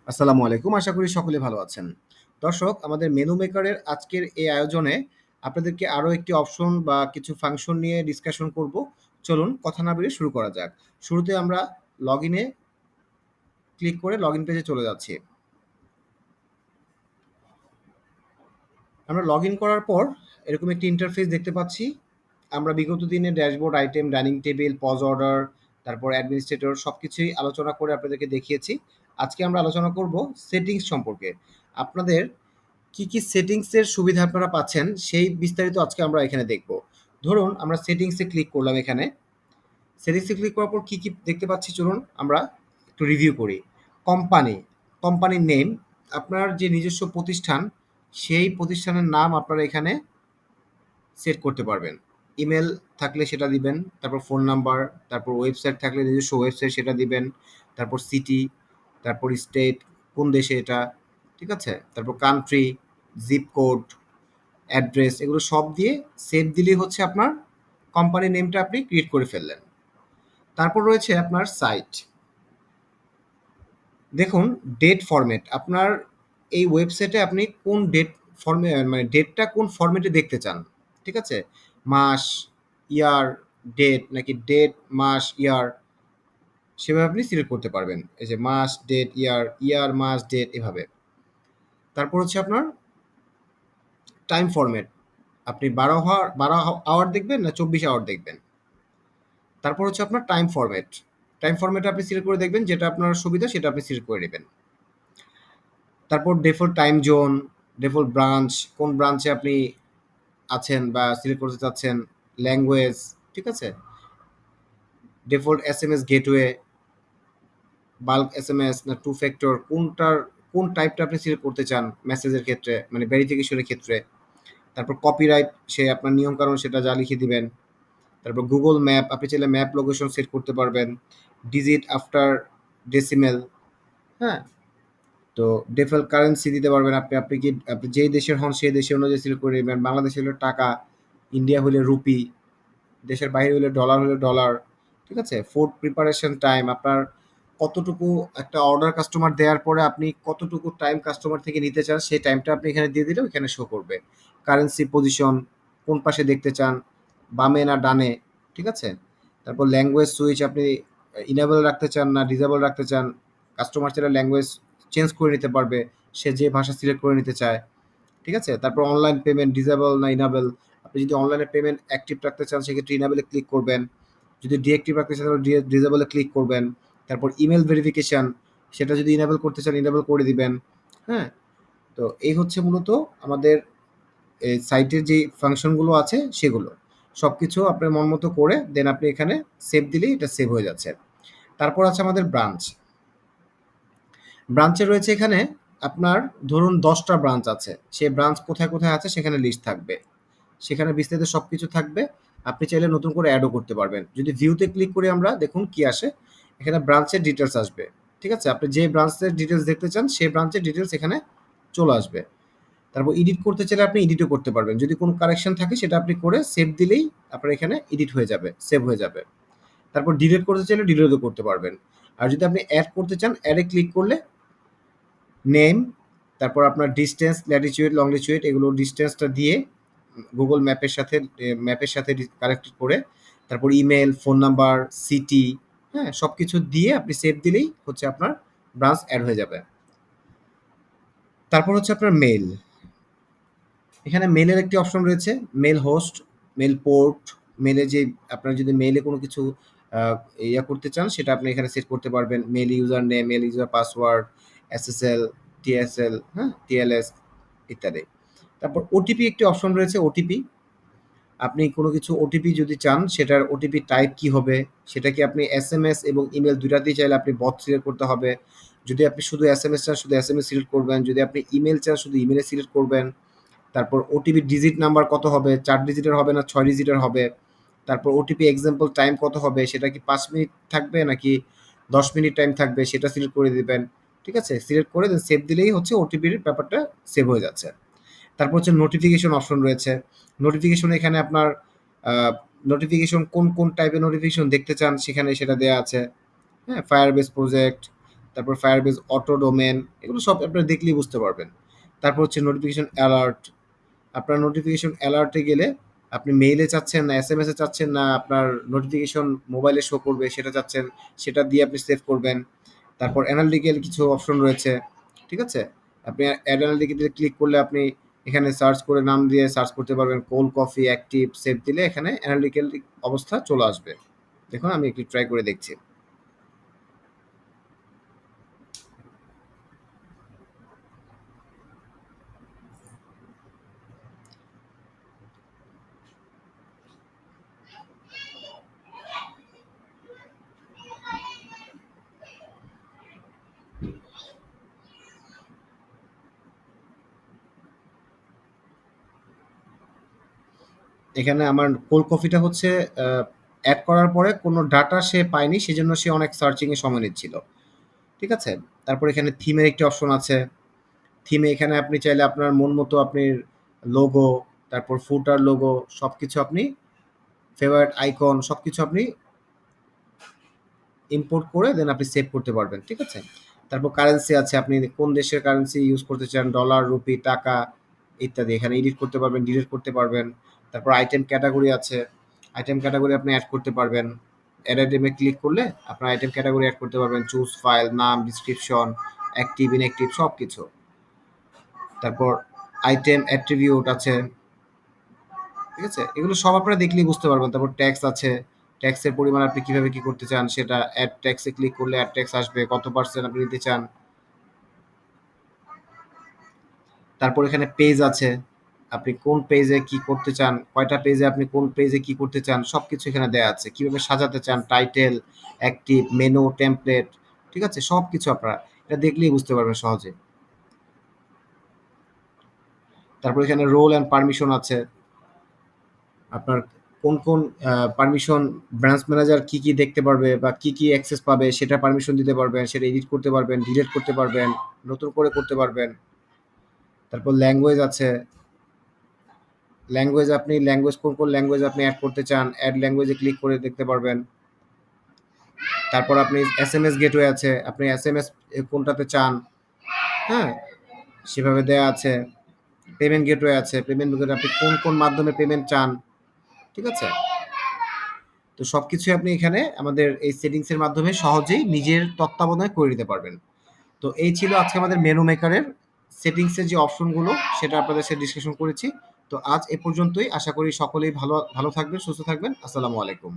আসসালামু আলাইকুম। আশা করি সকলে ভালো আছেন। দর্শক, আমাদের মেনু মেকারের আজকের এই আয়োজনে আপনাদেরকে আরো একটি অপশন বা কিছু ফাংশন নিয়ে ডিসকাশন করব। চলুন কথা না বাড়িয়ে শুরু করা যাক। শুরুতে আমরা লগইনে ক্লিক করে লগইন পেজে চলে যাচ্ছি। আমরা লগইন করার পর এরকম একটি ইন্টারফেস দেখতে পাচ্ছি। আমরা বিগত দিনের dashboard, item, dining table, POS order, তারপর অ্যাডমিনিস্ট্রেটর সবকিছুই আলোচনা করে আপনাদেরকে দেখিয়েছি। আজকে আমরা আলোচনা করব সেটিংস সম্পর্কে। আপনাদের কি সেটিংসের সুবিধা আপনারা পাচ্ছেন সেই বিস্তারিত আজকে আমরা এখানে দেখব। ধরুন আমরা সেটিংসে ক্লিক করলাম এখানে। সেটিংসে ক্লিক করার পর কি দেখতে পাচ্ছি চলুন আমরা একটু রিভিউ করি। কোম্পানি, কোম্পানির নেম, আপনার যে নিজস্ব প্রতিষ্ঠান সেই প্রতিষ্ঠানের নাম আপনারা এখানে সেট করতে পারবেন। ইমেল থাকলে সেটা দিবেন, তারপর ফোন নাম্বার, তারপর ওয়েবসাইট থাকলে নিজস্ব ওয়েবসাইট সেটা দিবেন, তারপর সিটি, তারপর স্টেট, কোন দেশে এটা, ঠিক আছে? তারপর কান্ট্রি, জিপ কোড, অ্যাড্রেস এগুলো সব দিয়ে সেভ দিলেই হচ্ছে আপনার কোম্পানি নেমটা আপনি ক্রিয়েট করে ফেললেন। তারপর রয়েছে আপনার সাইট। দেখুন ডেট ফরম্যাট, আপনার এই ওয়েবসাইটে আপনি কোন ডেট ফর্মে মানে ডেটটা কোন ফরম্যাটে দেখতে চান, ঠিক আছে? মাস, ইয়ার, ডেট নাকি ডেট, মাস, ইয়ার সেভাবে আপনি সিলেক্ট করতে পারবেন। এই যে মাস, ডেট, ইয়ার, ইয়ার, মাস, ডেট এভাবে। তারপর হচ্ছে আপনার টাইম ফরম্যাট, আপনি 12 আওয়ার দেখবেন না 24 আওয়ার দেখবেন। তারপর হচ্ছে আপনার টাইম ফরম্যাট। টাইম ফরম্যাটে আপনি সিলেক্ট করে দেখবেন যেটা আপনার সুবিধা সেটা আপনি সিলেক্ট করে নেবেন। তারপর default time zone, default branch, কোন ব্রাঞ্চে আপনি আছেন বা সিলেক্ট করতে চাচ্ছেন, ল্যাঙ্গুয়েজ, ঠিক আছে? Default SMS gateway, bulk SMS না টু ফ্যাক্টর, কোন টাইপটা আপনি সিলেক্ট করতে চান মেসেজের ক্ষেত্রে মানে ভেরিফিকেশনের ক্ষেত্রে। তারপর কপিরাইট, সে আপনার নিয়মকানুন সেটা যা লিখে দিবেন। তারপর গুগল ম্যাপ, আপনি চাইলে ম্যাপ লোকেশন সেট করতে পারবেন। ডিজিট আফটার ডেসিমেল, হ্যাঁ? তো ডিফল্ট কারেন্সি দিতে পারবেন আপনি। আপনি যেই দেশের হন সেই দেশের অনুযায়ী সিলেক্ট করে নেবেন। বাংলাদেশে হলে টাকা, ইন্ডিয়া হলে রুপি, দেশের বাইরে হলে ডলার হলে ডলার, ঠিক আছে? ফুড প্রিপারেশন টাইম, আপনার কতটুকু একটা অর্ডার কাস্টমার দেওয়ার পরে আপনি কতটুকু টাইম কাস্টমার থেকে নিতে চান সেই টাইমটা আপনি এখানে দিয়ে দিলেও এখানে শো করবে। কারেন্সি পজিশন, কোন পাশে দেখতে চান, বামে না ডানে, ঠিক আছে? তারপর ল্যাঙ্গুয়েজ সুইচ, আপনি ইনেবল রাখতে চান না ডিসেবল রাখতে চান। কাস্টমার চাইলে ল্যাঙ্গুয়েজ চেঞ্জ করে নিতে পারবে, সে যে ভাষা সিলেক্ট করে নিতে চায়, ঠিক আছে? তারপর অনলাইন পেমেন্ট ডিসেবল না ইনেবল, আপনি যদি অনলাইনে পেমেন্ট অ্যাক্টিভ রাখতে চান সেক্ষেত্রে ইনেবলে ক্লিক করবেন। যদি ডিঅ্যাক্টিভ রাখতে চান তাহলে ডিসেবলে ক্লিক করবেন। তারপর ইমেল ভেরিফিকেশন, সেটা যদি ইনেবল করতে চান ইনেবল করে দিবেন, হ্যাঁ? তো এই হচ্ছে মূলত আমাদের এই সাইটের যে ফাংশনগুলো আছে সেগুলো। সবকিছু আপনার মন মতো করে দেন আপনি এখানে সেভ দিলেই এটা সেভ হয়ে যাচ্ছে। তারপর আছে আমাদের ব্রাঞ্চ। ব্রাঞ্চে রয়েছে এখানে আপনার ধরুন 10টা ব্রাঞ্চ আছে। সেই ব্রাঞ্চ কোথায়, কোথায় আছে সেখানে লিস্ট থাকবে। সেখানে বিস্তারিত সবকিছু থাকবে। আপনি চাইলে নতুন করে এডও করতে পারবেন। যদি ভিউতে ক্লিক করি আমরা দেখুন কি আসে। এখানে ব্রাঞ্চের ডিটেইলস আসবে। ঠিক আছে? আপনি যে ব্রাঞ্চের ডিটেইলস দেখতে চান সেই ব্রাঞ্চের ডিটেইলস এখানে চলে আসবে। তারপর এডিট করতে চাইলে আপনি এডিটও করতে পারবেন। যদি কোনো কারেকশন থাকে সেটা আপনি করে সেভ দিলেই আপনার এখানে এডিট হয়ে যাবে, সেভ হয়ে যাবে। তারপর ডিলিট করতে চাইলে ডিলিটও করতে পারবেন। আর যদি আপনি এড করতে চান এড এ ক্লিক করলে নেম, তারপর আপনার ডিসটেন্স, ল্যাটিটিউড, লংলিটিউড এগুলো ডিসটেন্সটা দিয়ে গুগল ম্যাপের সাথে কানেক্ট করে তারপর ইমেল, ফোন নাম্বার, সিটি, হ্যাঁ? সবকিছু দিয়ে আপনি সেভ দিলেই হচ্ছে আপনার ব্রাঞ্চ এড হয়ে যাবে। তারপর হচ্ছে আপনার মেইল। এখানে মেইলের একটি অপশন রয়েছে, মেইল হোস্ট, মেইল পোর্ট, মেইলে যে আপনার যদি মেইলে কোনো কিছু আ ইয়া করতে চান সেটা আপনি এখানে সেট করতে পারবেন। Mail user name, mail user password, SSL, TSL, হ্যাঁ? টিএলএস ইত্যাদি। তারপর ওটিপি একটি অপশন রয়েছে ওটিপি। আপনি কোনো কিছু ওটিপি যদি চান সেটার ওটিপি টাইপ কি হবে, সেটা কি আপনি এসএমএস এবং ইমেল ২ টাতেই চাইলে আপনি বথ সিলেক্ট করতে হবে। যদি আপনি শুধু এসএমএস চান শুধু এসএমএস সিলেক্ট করবেন। যদি আপনি ইমেল চান শুধু ইমেইলে সিলেক্ট করবেন। তারপর ওটিপির ডিজিট নাম্বার কত হবে, ৪ ডিজিটের হবে না ৬ ডিজিটের হবে। তারপর ওটিপি এক্সাম্পল টাইম কত হবে, সেটা কি ৫ মিনিট থাকবে নাকি ১০ মিনিট টাইম থাকবে সেটা সিলেক্ট করে দিবেন। ঠিক আছে? সিলেক্ট করে দেন সেভ দিলেই হচ্ছে ওটিপির ব্যাপারটা সেভ হয়ে যাচ্ছে। তারপর হচ্ছে নোটিফিকেশন অপশন রয়েছে। নোটিফিকেশন এখানে আপনার আ নোটিফিকেশন কোন টাইপের নোটিফিকেশন দেখতে চান সেখানে সেটা দেয়া আছে। হ্যাঁ? ফায়ার বেস প্রজেক্ট, তারপর Firebase অটো ডোমেন, এগুলো সব আপনারা দেখলেই বুঝতে পারবেন। তারপর হচ্ছে নোটিফিকেশন অ্যালার্ট। আপনার নোটিফিকেশন অ্যালার্টে গেলে আপনি মেইলে চাচ্ছেন না এসএমএস এ চাচ্ছেন না আপনার নোটিফিকেশন মোবাইলে শো করবে সেটা চাচ্ছেন, সেটা দিয়ে আপনি সেভ করবেন। তারপর অ্যানালিটিক্যাল কিছু অপশন রয়েছে। ঠিক আছে? আপনি অ্যাড অ্যানালিটিক্যাল ক্লিক করলে আপনি এখানে সার্চ করে নাম দিয়ে সার্চ করতে পারবেন। কোল্ড কফি অ্যাক্টিভ সেভ দিলে এখানে অ্যানালিটিক্যাল অবস্থা চলে আসবে। দেখুন আমি একটু ট্রাই করে দেখছি। এখানে আমার কোল্ড কফিটা হচ্ছে এড করার পরে কোনো ডাটা সে পায়নি, সেজন্য সে অনেক সার্চিং এ সময় নিচ্ছিল। ঠিক আছে? তারপর এখানে থিমের একটি অপশন আছে। থিমে এখানে আপনি চাইলে আপনার মন মতো আপনি লোগো, তারপর ফুটার লোগো সবকিছু আপনি ফেভারিট আইকন সবকিছু আপনি ইম্পোর্ট করে দেন আপনি সেভ করতে পারবেন। ঠিক আছে? তারপর কারেন্সি আছে, আপনি কোন দেশের কারেন্সি ইউজ করতে চান, ডলার, রুপি, টাকা ইত্যাদি। এখানে এডিট করতে পারবেন, ডিলিট করতে পারবেন। তারপর আইটেম ক্যাটেগরি আছে। আইটেম ক্যাটেগরি আপনি এড করতে পারবেন। এড আইটেমে ক্লিক করলে আপনার আইটেম ক্যাটেগরি এড করতে পারবেন। চুজ ফাইল, নাম, ডেসক্রিপশন, অ্যাক্টিভ, ইনঅ্যাক্টিভ সবকিছু। তারপর আইটেম অ্যাট্রিবিউট আছে। ঠিক আছে? এগুলো সব আপনারা দেখলেই বুঝতে পারবেন। তারপর ট্যাক্স আছে। ট্যাক্সের পরিমাণ আপনি কিভাবে কি করতে চান সেটা এড ট্যাক্সে ক্লিক করলে এড ট্যাক্স আসবে। কত পার্সেন্ট আপনি নিতে চান। তারপর এখানে পেজ আছে। আপনি কোন পেজে কি করতে চান, কয়টা পেজে আপনি কোন পেজে কি করতে চান সবকিছু এখানে দেয়া আছে। কিভাবে সাজাতে চান, টাইটেল, অ্যাক্টিভ, মেনু, টেমপ্লেট, ঠিক আছে? সবকিছু আপনারা এটা দেখলেই বুঝতে পারবেন সহজে। তারপর এখানে রোল অ্যান্ড পারমিশন আছে। আপনার কোন পারমিশন ব্রাঞ্চ ম্যানেজার কি দেখতে পারবে বা কি অ্যাক্সেস পাবে সেটা পারমিশন দিতে পারবেন, সেটা এডিট করতে পারবেন, ডিলিট করতে পারবেন, নতুন করে করতে পারবেন। তারপর ল্যাঙ্গুয়েজ আছে। ল্যাঙ্গুয়েজ আপনি কোন ল্যাঙ্গুয়েজ আপনি এড করতে চান, এড ল্যাঙ্গুয়েজে ক্লিক করে দেখতে পারবেন। তারপর আপনি এসএমএস গেটওয়ে আছে। আপনি এসএমএস কোনটাতে চান, হ্যাঁ? সেভাবে দেয়া আছে। পেমেন্ট গেটওয়ে আছে। পেমেন্ট গেটওয়ে আপনি কোন মাধ্যমে পেমেন্ট চান, ঠিক আছে? তো সবকিছুই আপনি এখানে আমাদের এই সেটিংস এর মাধ্যমে সহজেই নিজের তত্ত্বাবধানে করে নিতে পারবেন। তো এই ছিল আজকে আমাদের মেনু মেকারের সেটিংস এর যে অপশনগুলো সেটা আপনাদের সাথে ডিসকাশন করেছি। তো আজ এ পর্যন্তই। আশা করি সকলেই ভালো থাকবেন, সুস্থ থাকবেন। আসসালামু আলাইকুম।